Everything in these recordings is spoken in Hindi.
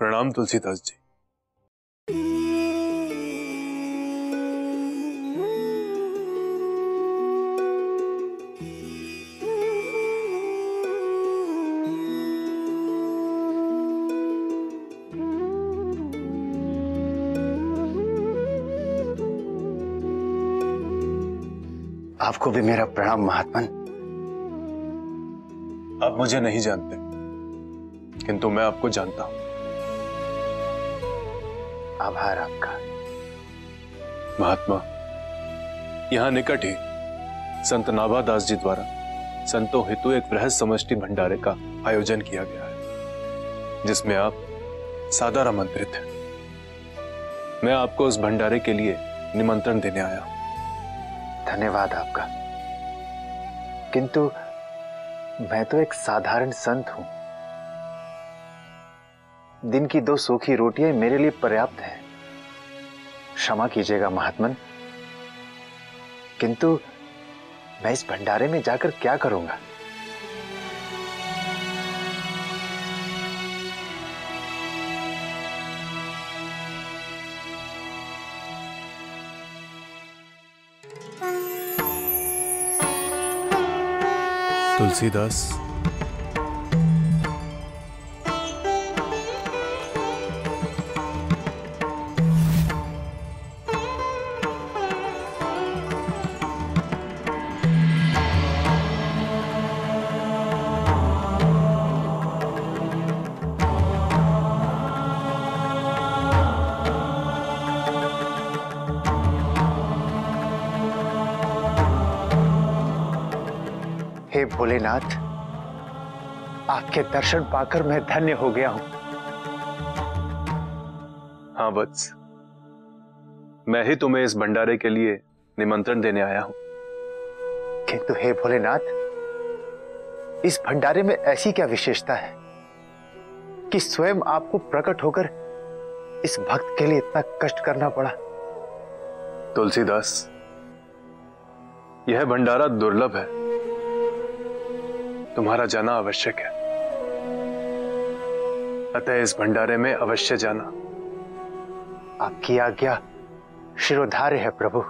प्रणाम तुलसीदास जी। आपको भी मेरा प्रणाम महात्मन। आप मुझे नहीं जानते, किंतु मैं आपको जानता हूं। आभार आपका। महात्मा, यहां निकट ही संत नाभादास जी द्वारा संतों हेतु एक बृहद समष्टि भंडारे का आयोजन किया गया है, जिसमें आप सादर आमंत्रित हैं। मैं आपको उस भंडारे के लिए निमंत्रण देने आया हूं। धन्यवाद आपका, किंतु मैं तो एक साधारण संत हूं। दिन की 2 सूखी रोटियां मेरे लिए पर्याप्त हैं। क्षमा कीजिएगा महात्मन, किंतु मैं इस भंडारे में जाकर क्या करूंगा? तुलसीदास, हे भोलेनाथ, आपके दर्शन पाकर मैं धन्य हो गया हूं। हाँ वत्स, मैं ही तुम्हें इस भंडारे के लिए निमंत्रण देने आया हूं। किंतु हे भोलेनाथ, इस भंडारे में ऐसी क्या विशेषता है कि स्वयं आपको प्रकट होकर इस भक्त के लिए इतना कष्ट करना पड़ा? तुलसीदास, यह भंडारा दुर्लभ है, तुम्हारा जाना आवश्यक है। अतः इस भंडारे में अवश्य जाना। आपकी आज्ञा शिरोधार्य है प्रभु।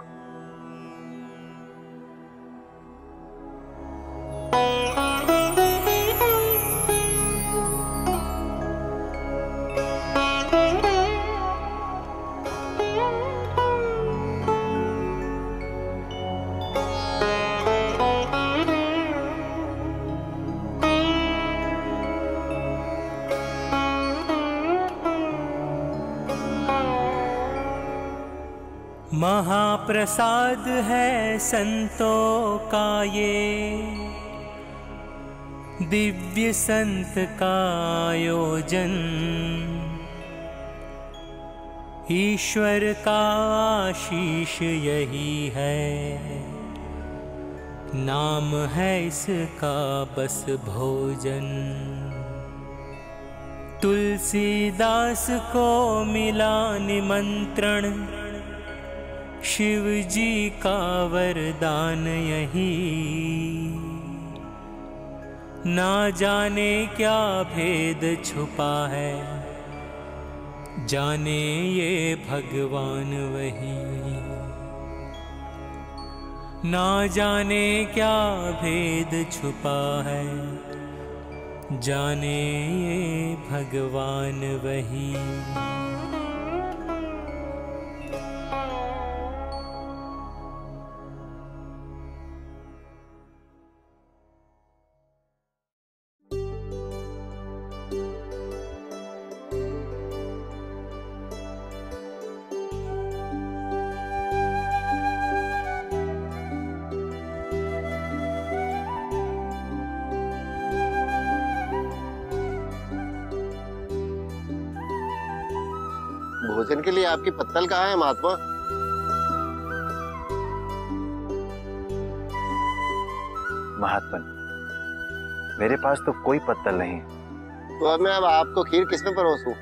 महाप्रसाद है संतों का ये, दिव्य संत का आयोजन। ईश्वर का आशीष यही है, नाम है इसका बस भोजन। तुलसीदास को मिला निमंत्रण, शिव जी का वरदान यही। ना जाने क्या भेद छुपा है, जाने ये भगवान वही। ना जाने क्या भेद छुपा है, जाने ये भगवान वही। भोजन के लिए आपकी पत्तल कहाँ है महात्मा? महात्मन, मेरे पास तो कोई पत्तल नहीं। तो अब मैं आपको खीर किसमें परोसूं?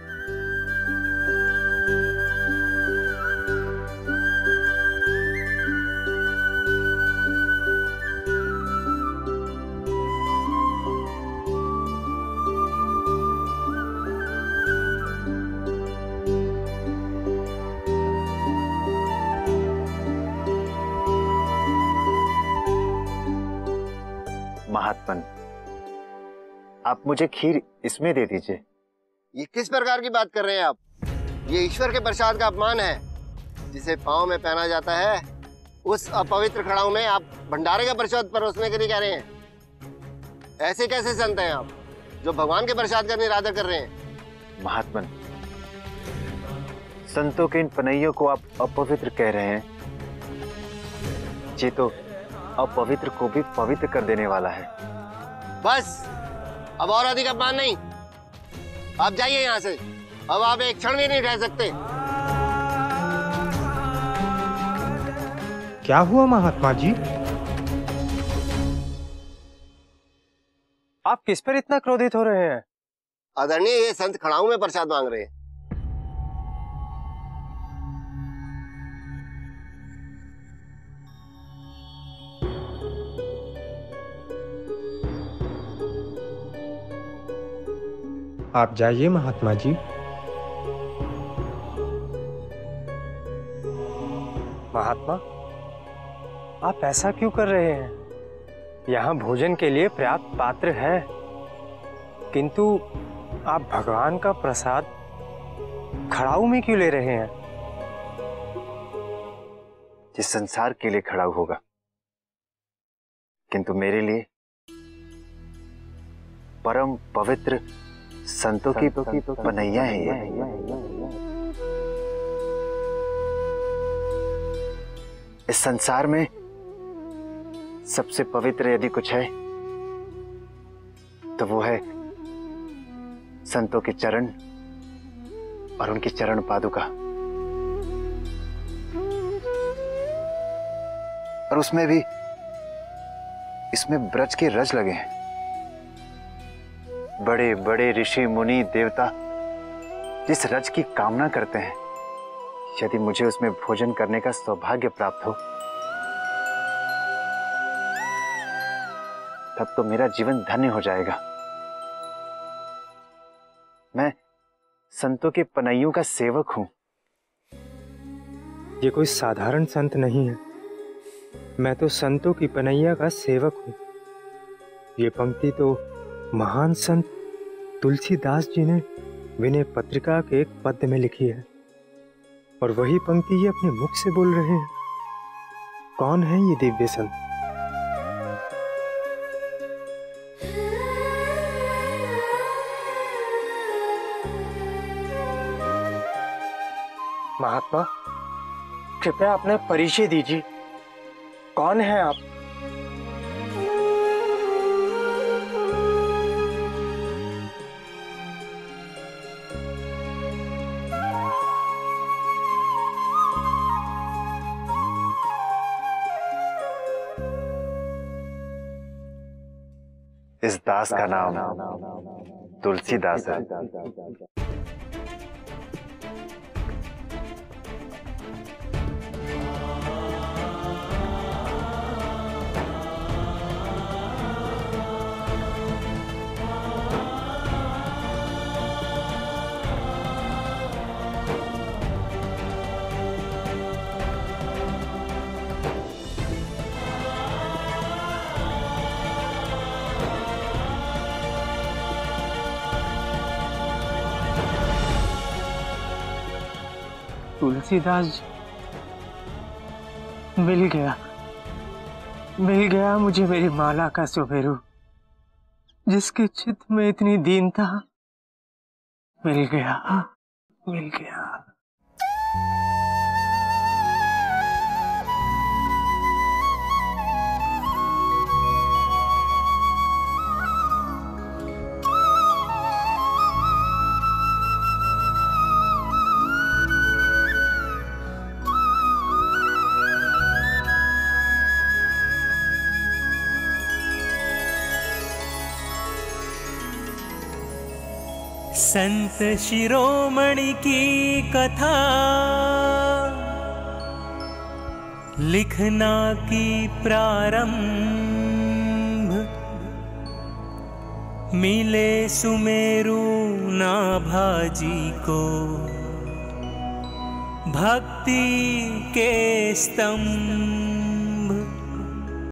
महात्मन, आप मुझे खीर इसमें दे दीजिए। ये किस प्रकार की बात कर रहे हैं आप? ये ईश्वर के प्रसाद का अपमान है। जिसे पांव में पहना जाता है उस अपवित्र खड़ाऊ में आप भंडारे का प्रसाद परोसने के लिए कह रहे हैं? ऐसे कैसे संत हैं आप जो भगवान के प्रसाद का निरादर कर रहे हैं? महात्मन, संतों के इन पनैयों को आप अपवित्र कह रहे हैं। ये तो अपवित्र को भी पवित्र कर देने वाला है। बस, अब और अधिक अपमान नहीं। आप जाइए यहाँ से। अब आप एक क्षण भी नहीं रह सकते। क्या हुआ महात्मा जी? आप किस पर इतना क्रोधित हो रहे हैं? आदरणीय, ये संत खड़ाऊ में प्रसाद मांग रहे हैं। आप जाइए महात्मा जी। महात्मा, आप ऐसा क्यों कर रहे हैं? यहाँ भोजन के लिए पर्याप्त पात्र है, किंतु आप भगवान का प्रसाद खड़ाऊ में क्यों ले रहे हैं? जिस संसार के लिए खड़ा होगा, किंतु मेरे लिए परम पवित्र संतों की पनैया है ये। इस संसार में सबसे पवित्र यदि कुछ है तो वो है संतों के चरण और उनकी चरण पादुका। और उसमें भी इसमें ब्रज के रज लगे हैं। बड़े बड़े ऋषि मुनि देवता जिस रज की कामना करते हैं, यदि मुझे उसमें भोजन करने का सौभाग्य प्राप्त हो तब तो मेरा जीवन धन्य हो जाएगा। मैं संतों के पनैयों का सेवक हूं। ये कोई साधारण संत नहीं है, मैं तो संतों की पनैया का सेवक हूं। ये पंक्ति तो महान संत तुलसीदास जी ने विनय पत्रिका के एक पद्य में लिखी है, और वही पंक्ति ये अपने मुख से बोल रहे हैं। कौन है ये दिव्य संत? महात्मा, कृपया अपना परिचय दीजिए। कौन है आप? इस दास का नाम तुलसीदास है। तुलसीदास जी, मिल गया मुझे मेरी माला का सुमेरु, जिसके चित्त में इतनी दीनता। मिल गया। संत शिरोमणि की कथा लिखना की प्रारंभ, मिले सुमेरु नाभाजी को भक्ति के स्तंभ।